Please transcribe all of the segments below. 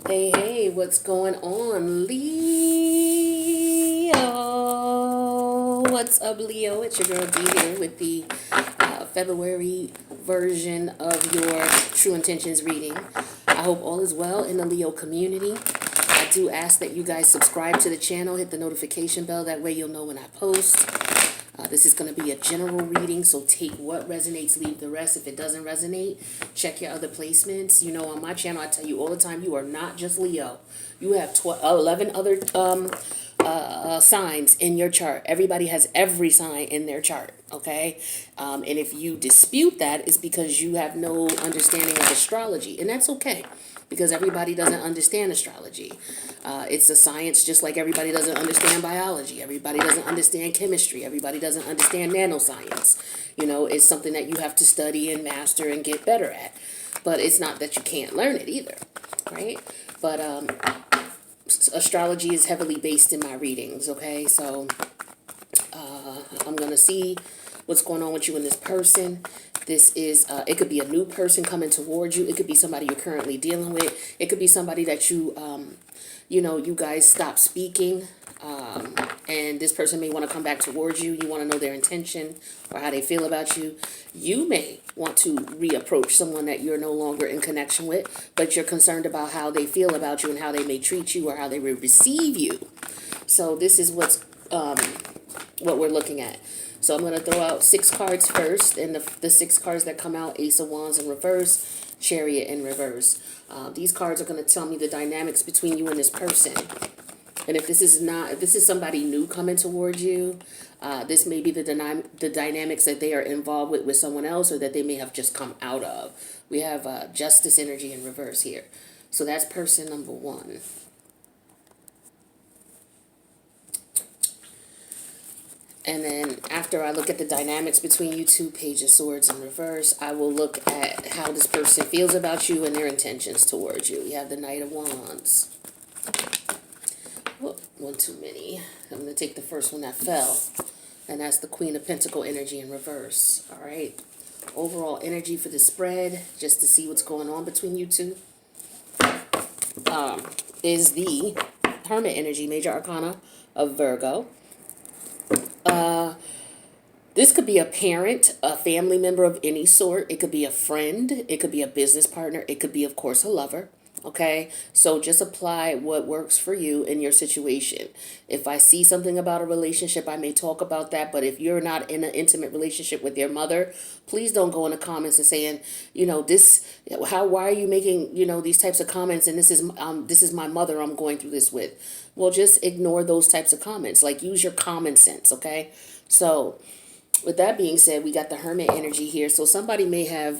Hey, hey, what's going on, Leo? What's up, Leo? It's your girl D here with the February version of your True Intentions reading. I hope all is well in the Leo community. I do ask that you guys subscribe to the channel, hit the notification bell, that way you'll know when I post. This is going to be a general reading, so take what resonates, leave the rest. If it doesn't resonate, check your other placements. You know, on my channel, I tell you all the time, you are not just Leo. You have 11 other signs in your chart. Everybody has every sign in their chart, okay? And if you dispute that, it's because you have no understanding of astrology, and that's okay, because everybody doesn't understand astrology. It's a science just like everybody doesn't understand biology. Everybody doesn't understand chemistry. Everybody doesn't understand nanoscience. You know, it's something that you have to study and master and get better at. But it's not that you can't learn it either, right? But astrology is heavily based in my readings, okay? So I'm going to see what's going on with you and this person. This is, it could be a new person coming towards you. It could be somebody you're currently dealing with. It could be somebody that you, you know, you guys stop speaking. And this person may want to come back towards you. You want to know their intention or how they feel about you. You may want to reapproach someone that you're no longer in connection with, but you're concerned about how they feel about you and how they may treat you or how they will receive you. So this is what we're looking at. So I'm going to throw out 6 cards first, and the 6 cards that come out: Ace of Wands in reverse, Chariot in reverse. These cards are going to tell me the dynamics between you and this person. And if this is somebody new coming towards you, this may be the dynamics that they are involved with someone else, or that they may have just come out of. We have Justice energy in reverse here. So that's person number 1. And then after I look at the dynamics between you two, Page of Swords in reverse, I will look at how this person feels about you and their intentions towards you. You have the Knight of Wands. Oh, one too many. I'm going to take the first one that fell. And that's the Queen of Pentacle energy in reverse. All right. Overall energy for the spread, just to see what's going on between you two, is the Hermit energy, major arcana of Virgo. This could be a parent, a family member of any sort. It could be a friend. It could be a business partner. It could be, of course, a lover. Okay, so just apply what works for you in your situation. If I see something about a relationship, I may talk about that. But if you're not in an intimate relationship with your mother, please don't go in the comments and saying, you know, why are you making, you know, these types of comments? And this is my mother I'm going through this with. Well, just ignore those types of comments. Like, use your common sense. Okay, so with that being said, we got the Hermit energy here. So somebody may have,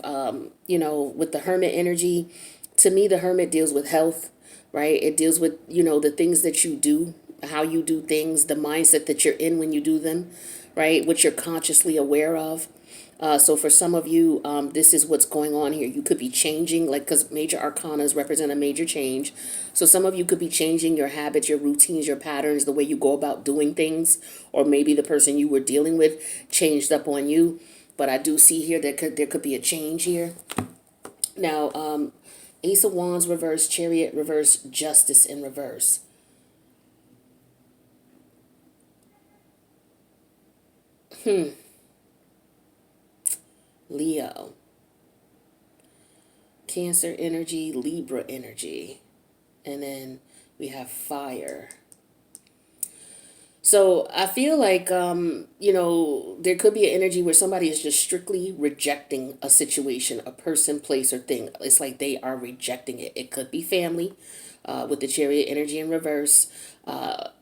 you know, with the Hermit energy, to me, the Hermit deals with health, right? It deals with, you know, the things that you do, how you do things, the mindset that you're in when you do them, right? What you're consciously aware of. So for some of you, this is what's going on here. You could be changing, like, because major arcanas represent a major change. So some of you could be changing your habits, your routines, your patterns, the way you go about doing things, or maybe the person you were dealing with changed up on you. But I do see here that there could be a change here. Now, Ace of Wands reverse, Chariot reverse, Justice in reverse. Leo. Cancer energy, Libra energy. And then we have fire. So I feel like, you know, there could be an energy where somebody is just strictly rejecting a situation, a person, place, or thing. It's like they are rejecting it. It could be family, with the Chariot energy in reverse.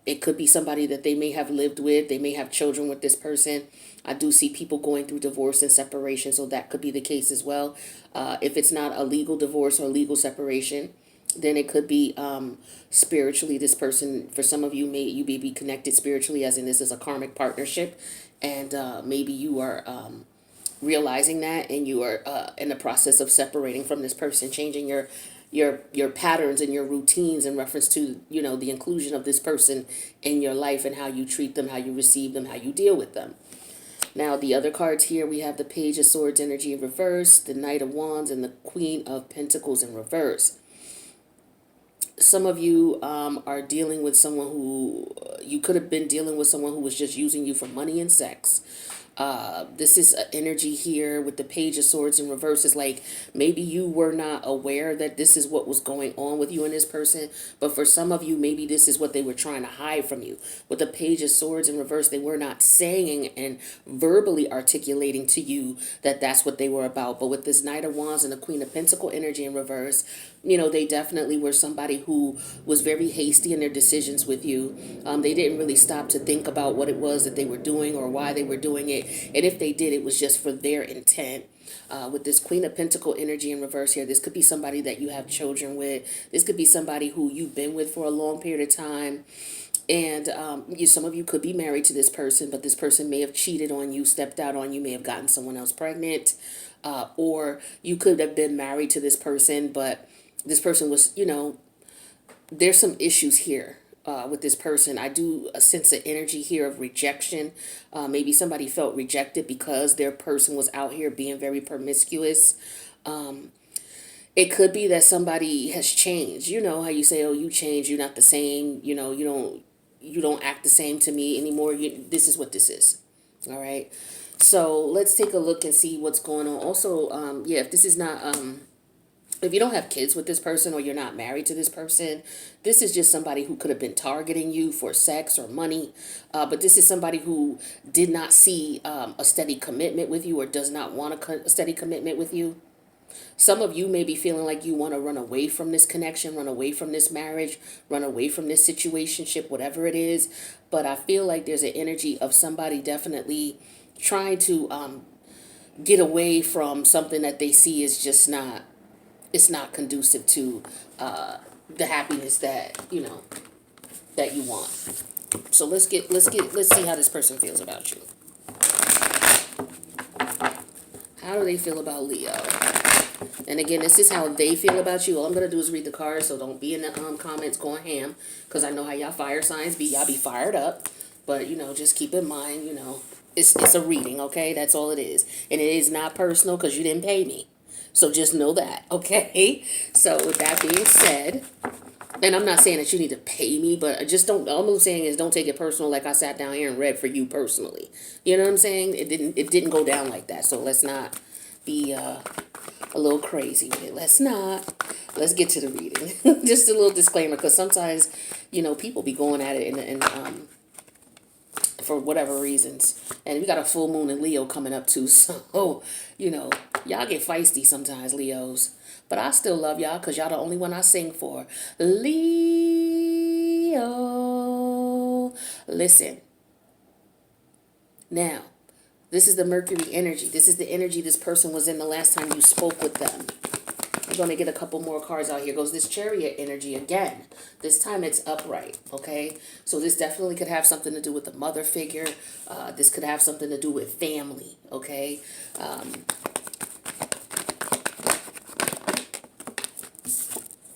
It could be somebody that they may have lived with. They may have children with this person. I do see people going through divorce and separation, so that could be the case as well. If it's not a legal divorce or legal separation, then it could be spiritually. This person, for some of you, you may be connected spiritually, as in this is a karmic partnership, and maybe you are realizing that, and you are in the process of separating from this person, changing your patterns and your routines in reference to, you know, the inclusion of this person in your life and how you treat them, how you receive them, how you deal with them. Now, the other cards here, we have the Page of Swords energy in reverse, the Knight of Wands, and the Queen of Pentacles in reverse. Some of you are dealing with someone who you could have been dealing with someone who was just using you for money and sex. This is an energy here with the Page of Swords in reverse. It's like maybe you were not aware that this is what was going on with you and this person, but for some of you, maybe this is what they were trying to hide from you. With the Page of Swords in reverse, they were not saying and verbally articulating to you that that's what they were about. But with this Knight of Wands and the Queen of Pentacle energy in reverse, you know, they definitely were somebody who was very hasty in their decisions with you. They didn't really stop to think about what it was that they were doing or why they were doing it. And if they did, it was just for their intent. With this Queen of Pentacle energy in reverse here, this could be somebody that you have children with. This could be somebody who you've been with for a long period of time. And some of you could be married to this person, but this person may have cheated on you, stepped out on you, may have gotten someone else pregnant. Or you could have been married to this person, but this person was, there's some issues here with this person. I do sense an energy here of rejection. Maybe somebody felt rejected because their person was out here being very promiscuous. It could be that somebody has changed. You know how you say, "Oh, you changed. You're not the same. You don't act the same to me anymore." This is what this is. All right. So let's take a look and see what's going on. Also, if this is not if you don't have kids with this person or you're not married to this person, this is just somebody who could have been targeting you for sex or money. But this is somebody who did not see a steady commitment with you or does not want a steady commitment with you. Some of you may be feeling like you want to run away from this connection, run away from this marriage, run away from this situationship, whatever it is. But I feel like there's an energy of somebody definitely trying to get away from something that they see is just not, it's not conducive to the happiness that that you want. So let's see how this person feels about you. How do they feel about Leo? And again, this is how they feel about you. All I'm gonna do is read the cards, so don't be in the comments going ham, because I know how y'all fire signs be. Y'all be fired up, but just keep in mind, it's a reading, okay? That's all it is, and it is not personal because you didn't pay me. So just know that, okay? So with that being said, and I'm not saying that you need to pay me, but I just don't, all I'm saying is don't take it personal like I sat down here and read for you personally. You know what I'm saying? It didn't go down like that. So let's not be a little crazy with it. Let's not. Let's get to the reading. Just a little disclaimer, because sometimes, people be going at it and for whatever reasons. And we got a full moon in Leo coming up too. So, y'all get feisty sometimes, Leos. But I still love y'all because y'all the only one I sing for. Leo. Listen. Now, this is the Mercury energy. This is the energy this person was in the last time you spoke with them. I'm going to get a couple more cards out. Here goes this Chariot energy again. This time it's upright, okay? So this definitely could have something to do with the mother figure. This could have something to do with family, okay?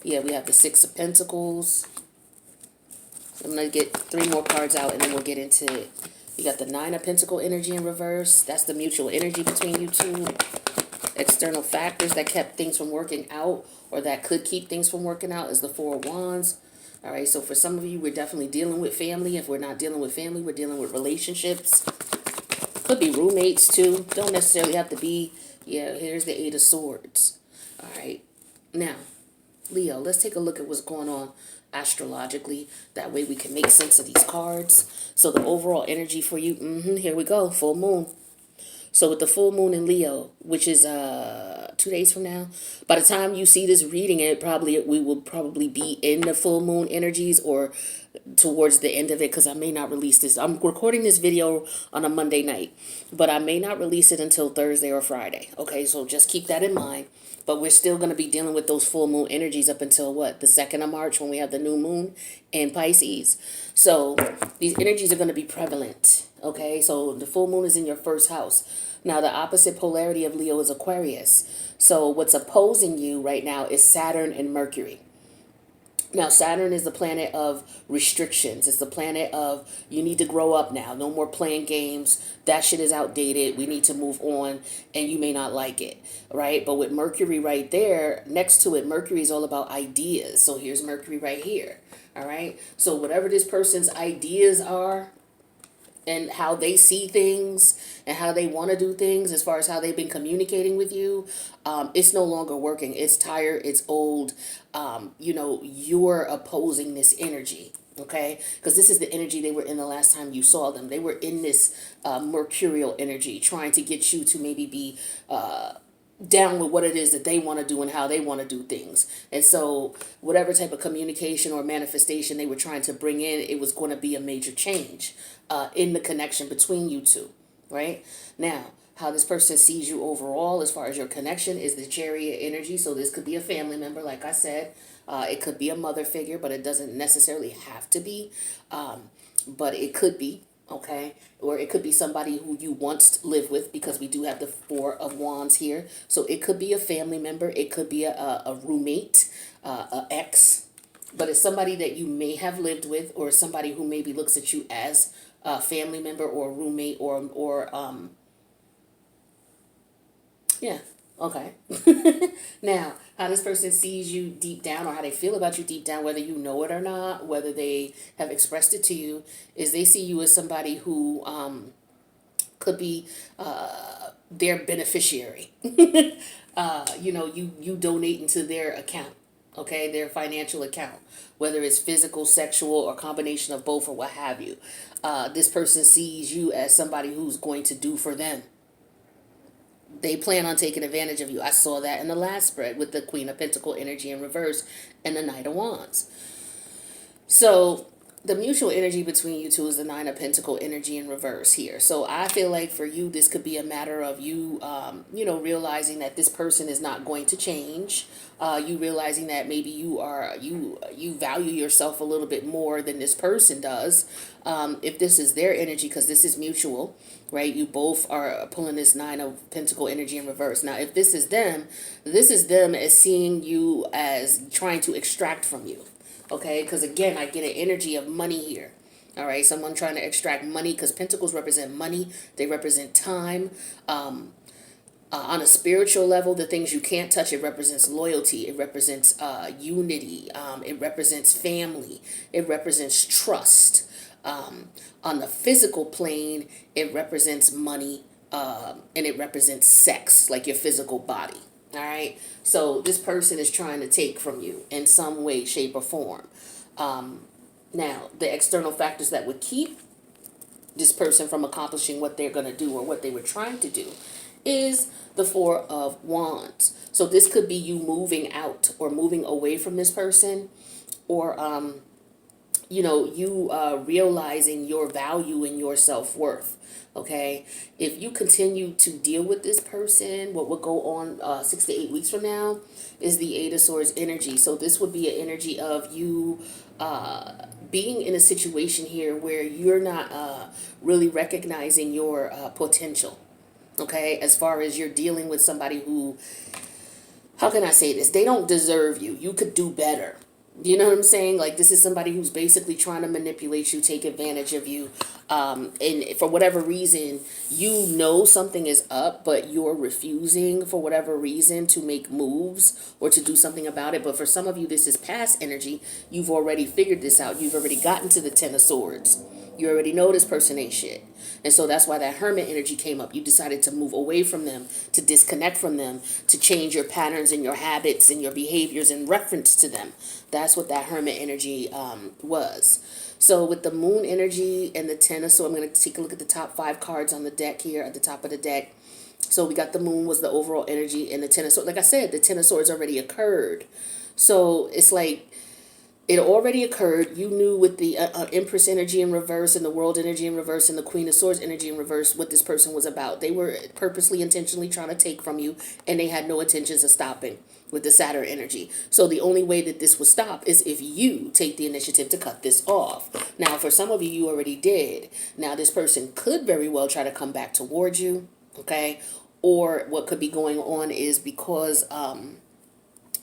We have the Six of Pentacles. I'm going to get 3 more cards out and then we'll get into it. You got the Nine of Pentacle energy in reverse. That's the mutual energy between you two. External factors that kept things from working out or that could keep things from working out is the Four of Wands. All right, so for some of you, we're definitely dealing with family. If we're not dealing with family, we're dealing with relationships. Could be roommates too. Don't necessarily have to be. Yeah, here's the Eight of Swords. All right, now, Leo, let's take a look at what's going on astrologically. That way we can make sense of these cards. So the overall energy for you, here we go, full moon. So with the full moon in Leo, which is 2 days from now, by the time you see this reading, we will probably be in the full moon energies or towards the end of it, because I may not release this. I'm recording this video on a Monday night, but I may not release it until Thursday or Friday. Okay, so just keep that in mind. But we're still going to be dealing with those full moon energies up until what? The 2nd of March when we have the new moon in Pisces. So these energies are going to be prevalent. Okay, so the full moon is in your first house. Now, the opposite polarity of Leo is Aquarius. So what's opposing you right now is Saturn and Mercury. Now, Saturn is the planet of restrictions. It's the planet of you need to grow up now. No more playing games. That shit is outdated. We need to move on, and you may not like it, right? But with Mercury right there, next to it, Mercury is all about ideas. So here's Mercury right here, all right? So whatever this person's ideas are, and how they see things and how they want to do things as far as how they've been communicating with you, it's no longer working. It's tired. It's old. You're opposing this energy. Okay, because this is the energy they were in the last time you saw them. They were in this mercurial energy, trying to get you to maybe be down with what it is that they want to do and how they want to do things. And so whatever type of communication or manifestation they were trying to bring in, it was going to be a major change in the connection between you two, right? Now, how this person sees you overall as far as your connection is the Chariot energy. So this could be a family member, like I said. It could be a mother figure, but it doesn't necessarily have to be. But it could be, okay? Or it could be somebody who you once lived with, because we do have the Four of Wands here. So it could be a family member. It could be a roommate, a ex. But it's somebody that you may have lived with, or somebody who maybe looks at you as a family member or a roommate or yeah, okay. Now, how this person sees you deep down, or how they feel about you deep down, whether you know it or not, whether they have expressed it to you, is they see you as somebody who could be their beneficiary. You donate into their account, okay, their financial account, whether it's physical, sexual, or combination of both, or what have you. This person sees you as somebody who's going to do for them. They plan on taking advantage of you. I saw that in the last spread with the Queen of Pentacle energy in reverse and the Knight of Wands. So the mutual energy between you two is the Nine of Pentacle energy in reverse here. So I feel like for you, this could be a matter of you, realizing that this person is not going to change. You realizing that maybe you value yourself a little bit more than this person does. If this is their energy, because this is mutual, right? You both are pulling this Nine of Pentacle energy in reverse. Now, if this is them as seeing you as trying to extract from you. Okay, because again, I get an energy of money here. All right, someone trying to extract money, because pentacles represent money. They represent time. On a spiritual level, the things you can't touch, it represents loyalty. It represents unity. It represents family. It represents trust. On the physical plane, it represents money, and it represents sex, like your physical body. All right. So this person is trying to take from you in some way, shape, or form. Now, the external factors that would keep this person from accomplishing what they're going to do or what they were trying to do is the Four of Wands. So this could be you moving out or moving away from this person, or realizing your value and your self-worth. Okay, if you continue to deal with this person, what will go on 6 to 8 weeks from now is the Eight of Swords energy. So this would be an energy of you being in a situation here where you're not really recognizing your potential. Okay, as far as you're dealing with somebody who, how can I say this? They don't deserve you. You could do better. You know what I'm saying? Like, this is somebody who's basically trying to manipulate you, take advantage of you. And for whatever reason, you know something is up, but you're refusing for whatever reason to make moves or to do something about it. But for some of you, this is past energy. You've already figured this out. You've already gotten to the Ten of Swords. You already know this person ain't shit. And so that's why that Hermit energy came up. You decided to move away from them, to disconnect from them, to change your patterns and your habits and your behaviors in reference to them. That's what that Hermit energy was. So with the Moon energy and the Ten of Swords, I'm going to take a look at the top 5 cards on the deck here at the top of the deck. So we got the Moon was the overall energy, and the Ten of Swords. Like I said, the Ten of Swords already occurred. So it's like, it already occurred. You knew with the Empress energy in reverse and the World energy in reverse and the Queen of Swords energy in reverse what this person was about. They were purposely, intentionally trying to take from you, and they had no intentions of stopping with the Saturn energy. So the only way that this will stop is if you take the initiative to cut this off. Now, for some of you, you already did. Now, this person could very well try to come back towards you, okay? Or what could be going on is because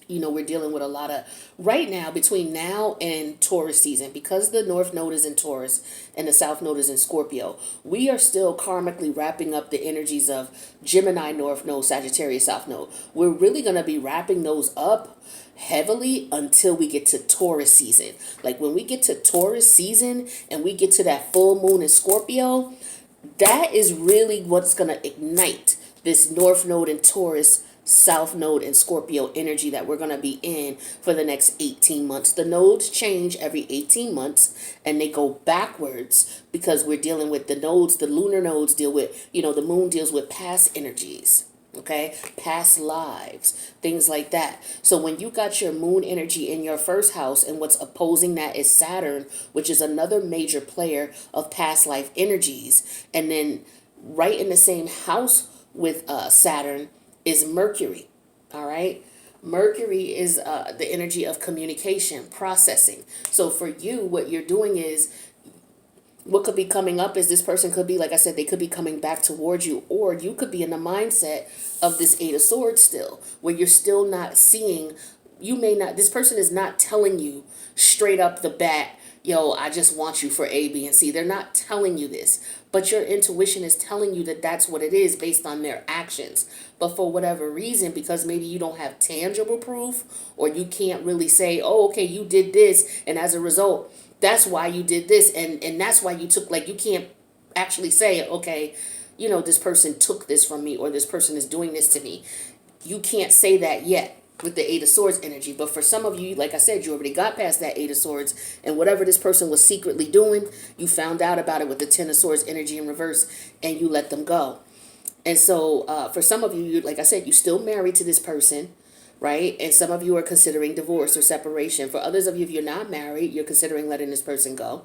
We're dealing with a lot of right now between now and Taurus season, because the North Node is in Taurus and the South Node is in Scorpio. We are still karmically wrapping up the energies of Gemini North Node, Sagittarius South Node. We're really going to be wrapping those up heavily until we get to Taurus season. Like when we get to Taurus season and we get to that full moon in Scorpio, that is really what's going to ignite this North Node in Taurus, South Node in Scorpio energy that we're going to be in for the next 18 months. The nodes change every 18 months and they go backwards because we're dealing with the nodes. The lunar nodes deal with, the moon deals with past energies. Okay, past lives, things like that. So when you got your moon energy in your first house, and what's opposing that is Saturn, which is another major player of past life energies. And then right in the same house with Saturn is Mercury. All right. Mercury is the energy of communication, processing. So for you, what you're doing is, what could be coming up is this person could be, like I said, they could be coming back towards you, or you could be in the mindset of this Eight of Swords still, where you're still not seeing, this person is not telling you straight up the bat, yo, I just want you for A, B, and C. They're not telling you this, but your intuition is telling you that that's what it is based on their actions. But for whatever reason, because maybe you don't have tangible proof, or you can't really say, oh, okay, you did this, and as a result, that's why you did this, and that's why you took, like, you can't actually say, okay, this person took this from me, or this person is doing this to me. You can't say that yet with the Eight of Swords energy. But for some of you, like I said, you already got past that Eight of Swords, and whatever this person was secretly doing, you found out about it with the Ten of Swords energy in reverse, and you let them go. And so for some of you, like I said, you still married to this person, right? And some of you are considering divorce or separation. For others of you, if you're not married, you're considering letting this person go.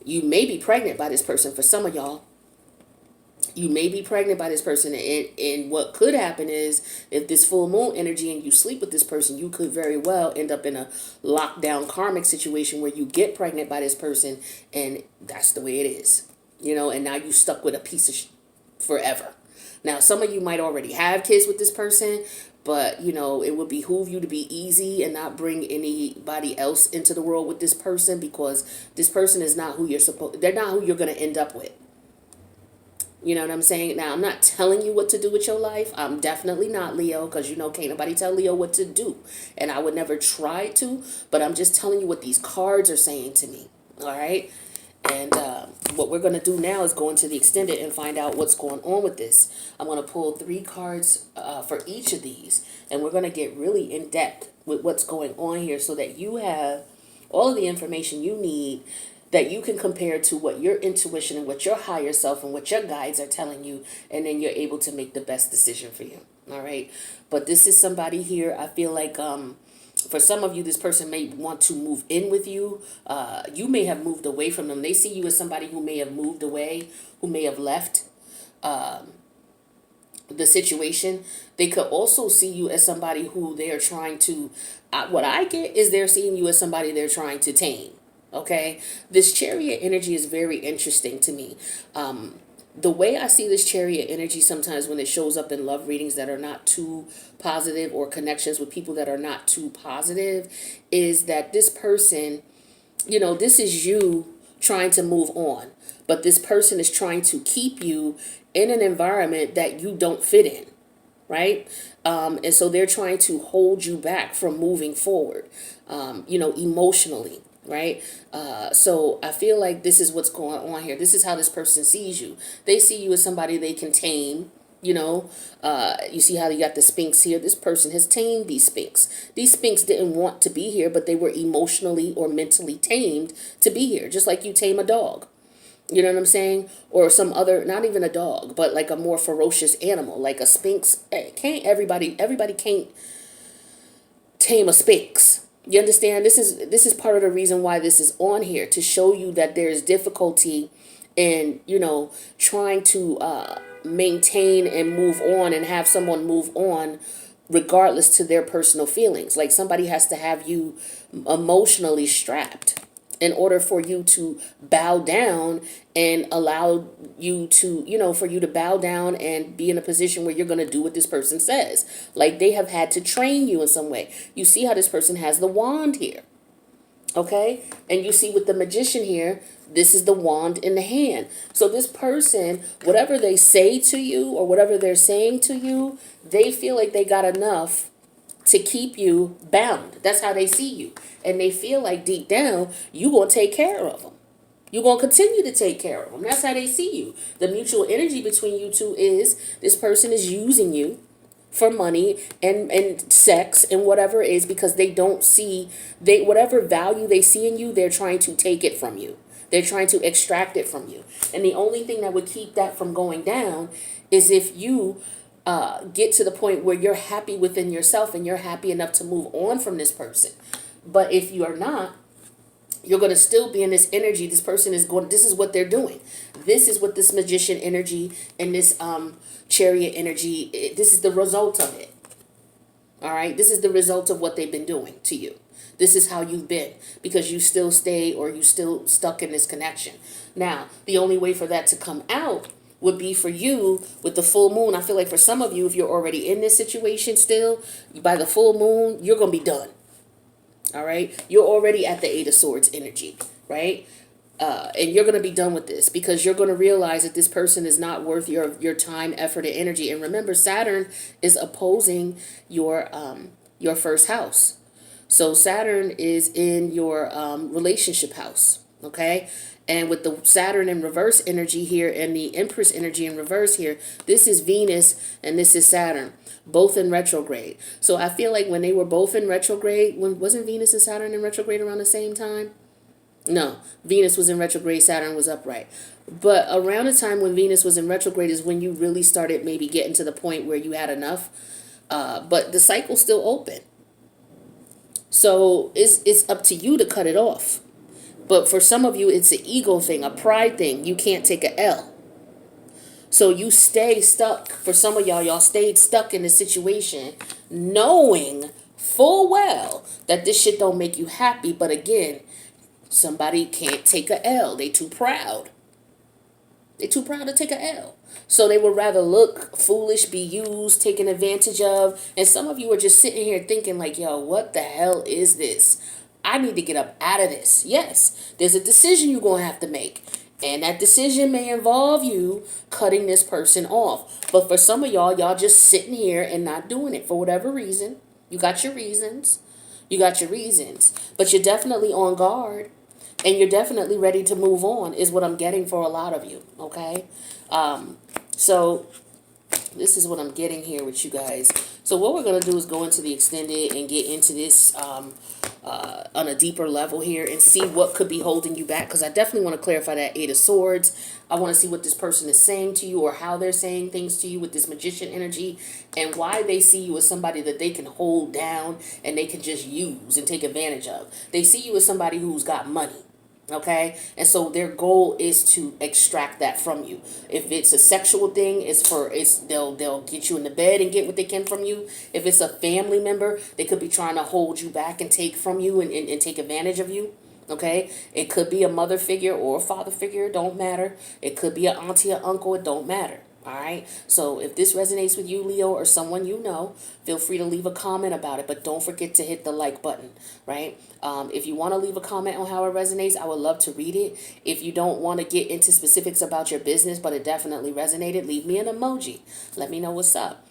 You may be pregnant by this person. For some of y'all, you may be pregnant by this person. And what could happen is, if this full moon energy and you sleep with this person, you could very well end up in a lockdown karmic situation where you get pregnant by this person, and that's the way it is. And now you stuck with a piece of forever. Now, some of you might already have kids with this person, but, it would behoove you to be easy and not bring anybody else into the world with this person, because this person is not who they're not who you're going to end up with. You know what I'm saying? Now, I'm not telling you what to do with your life. I'm definitely not Leo, because, can't nobody tell Leo what to do. And I would never try to, but I'm just telling you what these cards are saying to me. All right? And what we're going to do now is go into the extended and find out what's going on with this. I'm going to pull 3 cards for each of these. And we're going to get really in depth with what's going on here, so that you have all of the information you need, that you can compare to what your intuition and what your higher self and what your guides are telling you. And then you're able to make the best decision for you. All right. But this is somebody here. I feel like for some of you, this person may want to move in with you. You may have moved away from them. They see you as somebody who may have moved away, who may have left the situation. They could also see you as somebody who they are trying to, what I get is they're seeing you as somebody they're trying to tame. Okay? This Chariot energy is very interesting to me. The way I see this Chariot energy sometimes when it shows up in love readings that are not too positive, or connections with people that are not too positive, is that this person, this is you trying to move on, but this person is trying to keep you in an environment that you don't fit in, right? And so they're trying to hold you back from moving forward, emotionally. Right? So I feel like this is what's going on here. This is how this person sees you. They see you as somebody they can tame. You see how you got the Sphinx here. This person has tamed these Sphinx. These Sphinx didn't want to be here, but they were emotionally or mentally tamed to be here. Just like you tame a dog. You know what I'm saying? Or some other, not even a dog, but like a more ferocious animal, like a Sphinx. Can't everybody can't tame a Sphinx. You understand? This is part of the reason why this is on here, to show you that there's difficulty in, trying to maintain and move on and have someone move on regardless to their personal feelings. Like somebody has to have you emotionally strapped. in order for you to bow down and allow you to, for you to bow down and be in a position where you're going to do what this person says. Like they have had to train you in some way. You see how this person has the wand here. Okay? And you see with the magician here, this is the wand in the hand. So this person, whatever they say to you or whatever they're saying to you, they feel like they got enough to keep you bound. That's how they see you. And they feel like deep down, you going to take care of them. You're going to continue to take care of them. That's how they see you. The mutual energy between you two is this person is using you for money and sex and whatever it is, because they don't see, whatever value they see in you, they're trying to take it from you. They're trying to extract it from you. And the only thing that would keep that from going down is if you get to the point where you're happy within yourself and you're happy enough to move on from this person. But if you are not, you're going to still be in this energy. This person is going, this is what they're doing. This is what this magician energy and this chariot energy, this is the result of it. All right. This is the result of what they've been doing to you. This is how you've been, because you still stay or you still stuck in this connection. Now, the only way for that to come out would be for you with the full moon. I feel like for some of you, if you're already in this situation still, by the full moon, you're going to be done. All right. You're already at the Eight of Swords energy, right? And you're going to be done with this because you're going to realize that this person is not worth your time, effort, and energy. And remember, Saturn is opposing your first house. So Saturn is in your relationship house. Okay. And with the Saturn in reverse energy here and the Empress energy in reverse here, this is Venus and this is Saturn, both in retrograde. So I feel like when they were both in retrograde, wasn't Venus and Saturn in retrograde around the same time? No, Venus was in retrograde, Saturn was upright. But around the time when Venus was in retrograde is when you really started maybe getting to the point where you had enough. But the cycle's still open. So it's up to you to cut it off. But for some of you, it's an ego thing, a pride thing. You can't take a L. So you stay stuck. For some of y'all stayed stuck in this situation knowing full well that this shit don't make you happy. But again, somebody can't take a L. They too proud. They too proud to take a L. So they would rather look foolish, be used, taken advantage of. And some of you are just sitting here thinking like, yo, what the hell is this? I need to get up out of this. Yes, there's a decision you're going to have to make. And that decision may involve you cutting this person off. But for some of y'all just sitting here and not doing it for whatever reason. You got your reasons. You got your reasons. But you're definitely on guard. And you're definitely ready to move on is what I'm getting for a lot of you. Okay? So this is what I'm getting here with you guys. So what we're going to do is go into the extended and get into this on a deeper level here and see what could be holding you back. Because I definitely want to clarify that Eight of Swords. I want to see what this person is saying to you or how they're saying things to you with this magician energy and why they see you as somebody that they can hold down and they can just use and take advantage of. They see you as somebody who's got money. Okay, and so their goal is to extract that from you. If it's a sexual thing, they'll get you in the bed and get what they can from you. If it's a family member, they could be trying to hold you back and take from you and take advantage of you. Okay, it could be a mother figure or a father figure, don't matter. It could be an auntie or uncle, it don't matter. All right. So if this resonates with you, Leo, or someone you know, feel free to leave a comment about it. But don't forget to hit the like button. Right. If you want to leave a comment on how it resonates, I would love to read it. If you don't want to get into specifics about your business, but it definitely resonated, leave me an emoji. Let me know what's up.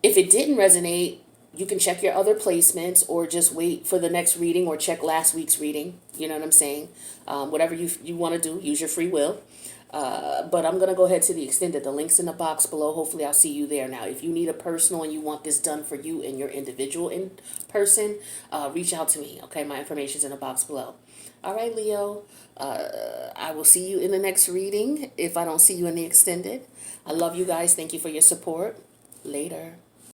If it didn't resonate, you can check your other placements or just wait for the next reading or check last week's reading. You know what I'm saying? Whatever you want to do, use your free will. But I'm going to go ahead to the extended. The link's in the box below. Hopefully I'll see you there. Now, if you need a personal and you want this done for you and your individual in person, reach out to me. Okay, my information's in the box below. All right, Leo. I will see you in the next reading if I don't see you in the extended. I love you guys. Thank you for your support. Later.